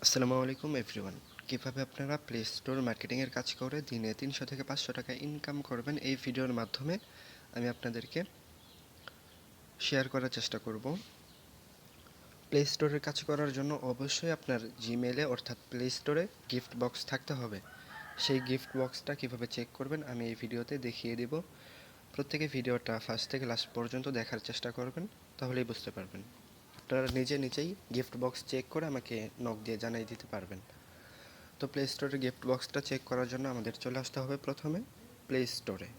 আসসালামু আলাইকুম এভরিওয়ান। কিভাবে আপনারা প্লে স্টোর মার্কেটিংয়ের কাজ করে দিনে 300 থেকে 500 টাকা ইনকাম করবেন, এই ভিডিওর মাধ্যমে আমি আপনাদেরকে শেয়ার করার চেষ্টা করব। প্লে স্টোরের কাজ করার জন্য অবশ্যই আপনার জিমেলে অর্থাৎ প্লে স্টোরে গিফট বক্স থাকতে হবে। সেই গিফট বক্সটা কিভাবে চেক করবেন আমি এই ভিডিওতে দেখিয়ে দেব। প্রত্যেকে ভিডিওটা ফার্স্ট থেকে লাস্ট পর্যন্ত দেখার চেষ্টা করবেন, তাহলেই বুঝতে পারবেন। আপনারা নিজেই গিফট বক্স চেক করে আমাকে নক দিয়ে জানিয়ে দিতে পারবেন। তো প্লে স্টোরে গিফট বক্সটা চেক করার জন্য আমাদের চলে আসতে হবে প্রথমে প্লে স্টোরে।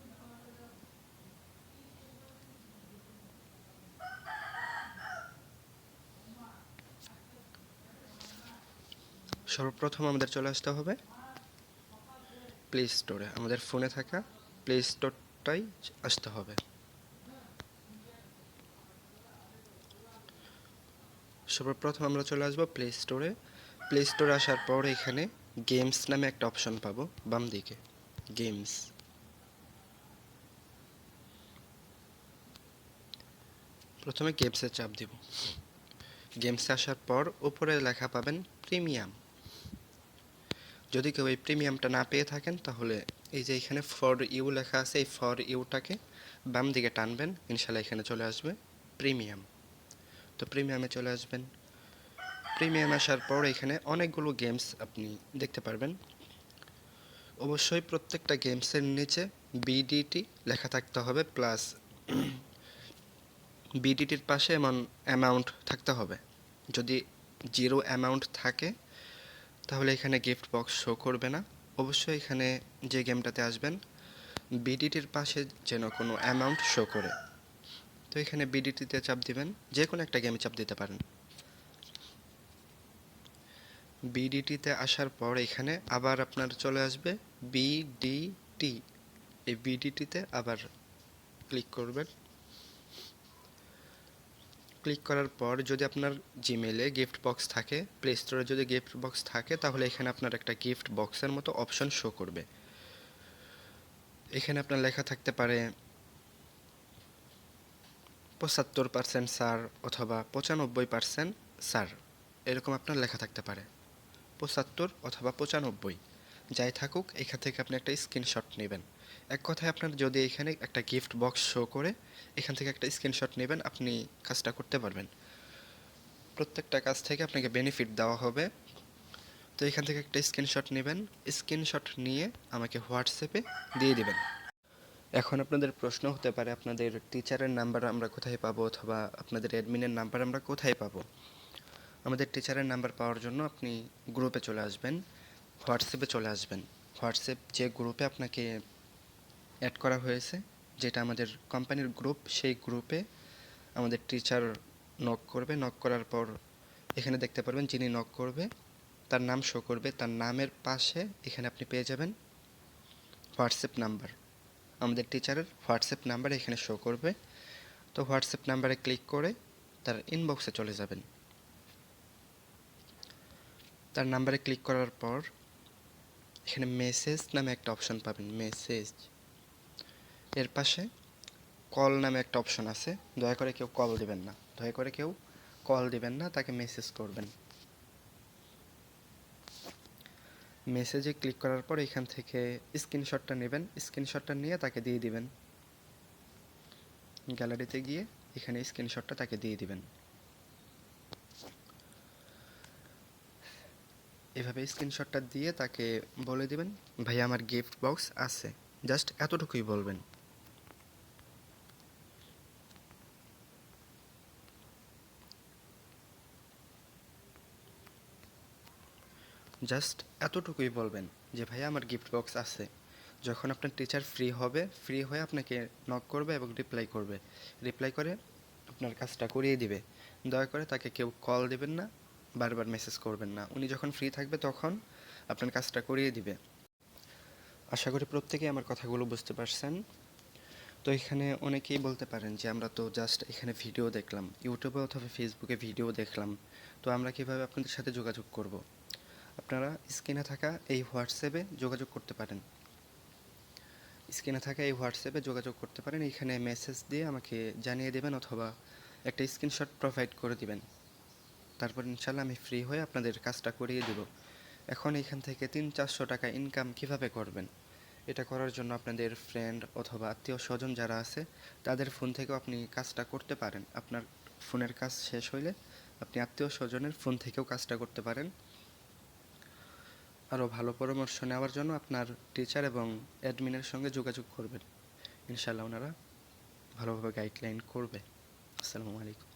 সর্বপ্রথম আমাদের চলে আসতে হবে প্লে স্টোরে, আমাদের ফোনে থাকা প্লে স্টোরটাই আসতে হবে। সর্বপ্রথম আমরা চলে আসবো প্লে স্টোরে। প্লে স্টোরে আসার পর এখানে গেমস নামে একটা অপশন পাবো বাম দিকে, গেমস। প্রথমে গেমসে চাপ দিব। গেমসে আসার পর উপরে লেখা পাবেন প্রিমিয়াম। যদি কেউ এই প্রিমিয়ামটা না পেয়ে থাকেন তাহলে এই যে এখানে ফর ইউ লেখা আছে, এই ফর ইউটাকে বাম দিকে টানবেন, ইনশাল্লাহ এখানে চলে আসবে প্রিমিয়াম। তো প্রিমিয়ামে চলে আসবেন। প্রিমিয়াম আসার পর এখানে অনেকগুলো গেমস আপনি দেখতে পারবেন। অবশ্যই প্রত্যেকটা গেমসের নিচে বিডিটি লেখা থাকতে হবে, প্লাস বিডিটির পাশে এমন অ্যামাউন্ট থাকতে হবে। যদি জিরো অ্যামাউন্ট থাকে তাহলে এখানে গিফট বক্স শো করবে না। অবশ্যই এখানে যে গেমটাতে আসবেন বিডিটির পাশে যেন কোনো অ্যামাউন্ট শো করে। তো এখানে বিডিটিতে চাপ দিবেন, যে কোনো একটা গেমে চাপ দিতে পারেন। বিডিটিতে আসার পর এখানে আবার আপনার চলে আসবে বিডিটি। এই বিডিটিতে আবার ক্লিক করবেন। ক্লিক করার পর যদি আপনার জিমেলে গিফট বক্স থাকে, প্লে স্টোরে যদি গিফট বক্স থাকে, তাহলে এখানে আপনার একটা গিফট বক্সের মতো অপশন শো করবে। এখানে আপনার লেখা থাকতে পারে 75% ছাড় অথবা 95% ছাড়, এরকম আপনার লেখা থাকতে পারে। 75 অথবা 95 যাই থাকুক, এখান থেকে আপনি একটা স্ক্রিনশট নেবেন। এক কথায় আপনার যদি এখানে একটা গিফট বক্স শো করে, এখান থেকে একটা স্ক্রিনশট নেবেন, আপনি কাজটা করতে পারবেন। প্রত্যেকটা কাজ থেকে আপনাকে বেনিফিট দেওয়া হবে। তো এখান থেকে একটা স্ক্রিনশট নেবেন, স্ক্রিনশট নিয়ে আমাকে হোয়াটসঅ্যাপে দিয়ে দিবেন। এখন আপনাদের প্রশ্ন হতে পারে আপনাদের টিচারের নাম্বার আমরা কোথায় পাবো, অথবা আপনাদের অ্যাডমিনের নাম্বার আমরা কোথায় পাবো। আমাদের টিচারের নাম্বার পাওয়ার জন্য আপনি গ্রুপে চলে আসবেন, হোয়াটসঅ্যাপে চলে আসবেন। হোয়াটসঅ্যাপ যে গ্রুপে আপনাকে অ্যাড করা হয়েছে, যেটা আমাদের কোম্পানির গ্রুপ, সেই গ্রুপে আমাদের টিচার নক করবে। নক করার পর এখানে দেখতে পারবেন যিনি নক করবে তার নাম শো করবে, তার নামের পাশে এখানে আপনি পেয়ে যাবেন হোয়াটসঅ্যাপ নাম্বার। আমাদের টিচারের হোয়াটসঅ্যাপ নাম্বার এখানে শো করবে। তো হোয়াটসঅ্যাপ নাম্বারে ক্লিক করে তার ইনবক্সে চলে যাবেন। তার নাম্বারে ক্লিক করার পর এখানে মেসেজ নামে একটা অপশন পাবেন, মেসেজ। এর পাশে কল নামে একটা অপশন আছে, দয়া করে কেউ কল দিবেন না, দয়া করে কেউ কল দিবেন না, তাকে মেসেজ করবেন। মেসেজে ক্লিক করার পর এখান থেকে স্ক্রিনশটটা নেবেন, স্ক্রিনশটটা নিয়ে তাকে দিয়ে দিবেন। গ্যালারিতে গিয়ে এখানে স্ক্রিনশটটা তাকে দিয়ে দিবেন। এভাবে স্ক্রিনশটটা দিয়ে তাকে বলে দিবেন, ভাই আমার গিফট বক্স আছে, জাস্ট এতটুকুই বলবেন। জাস্ট এতটুকুই বলবেন যে ভাইয়া আমার গিফট বক্স আছে। যখন আপনার টিচার ফ্রি হবে, ফ্রি হয়ে আপনাকে নক করবে এবং রিপ্লাই করবে, রিপ্লাই করে আপনার কাজটা করিয়ে দিবে। দয়া করে তাকে কেউ কল দেবেন না, বারবার মেসেজ করবেন না। উনি যখন ফ্রি থাকবে তখন আপনার কাজটা করিয়ে দিবে। আশা করি প্রত্যেকেই আমার কথাগুলো বুঝতে পারছেন। তো এখানে অনেকেই বলতে পারেন যে আমরা তো জাস্ট এখানে ভিডিও দেখলাম, ইউটিউবে অথবা ফেসবুকে ভিডিও দেখলাম, তো আমরা কীভাবে আপনাদের সাথে যোগাযোগ করব। আপনারা স্ক্রিনে থাকা এই হোয়াটসঅ্যাপে যোগাযোগ করতে পারেন, স্ক্রিনে থাকা এই হোয়াটসঅ্যাপে যোগাযোগ করতে পারেন। এইখানে মেসেজ দিয়ে আমাকে জানিয়ে দেবেন অথবা একটা স্ক্রিনশট প্রোভাইড করে দিবেন। তারপর ইনশাল্লাহ আমি ফ্রি হয়ে আপনাদের কাজটা করিয়ে দেব। এখন এখান থেকে 300-400 টাকা ইনকাম কিভাবে করবেন? এটা করার জন্য আপনাদের ফ্রেন্ড অথবা আত্মীয় স্বজন যারা আছে তাদের ফোন থেকেও আপনি কাজটা করতে পারেন। আপনার ফোনের কাজ শেষ হইলে আপনি আত্মীয় স্বজনের ফোন থেকেও কাজটা করতে পারেন। আরও ভালো পরামর্শ নেওয়ার জন্য আপনার টিচার এবং অ্যাডমিনের সঙ্গে যোগাযোগ করবেন। ইনশাল্লাহ ওনারা ভালোভাবে গাইডলাইন করবে। আসসালামু আলাইকুম।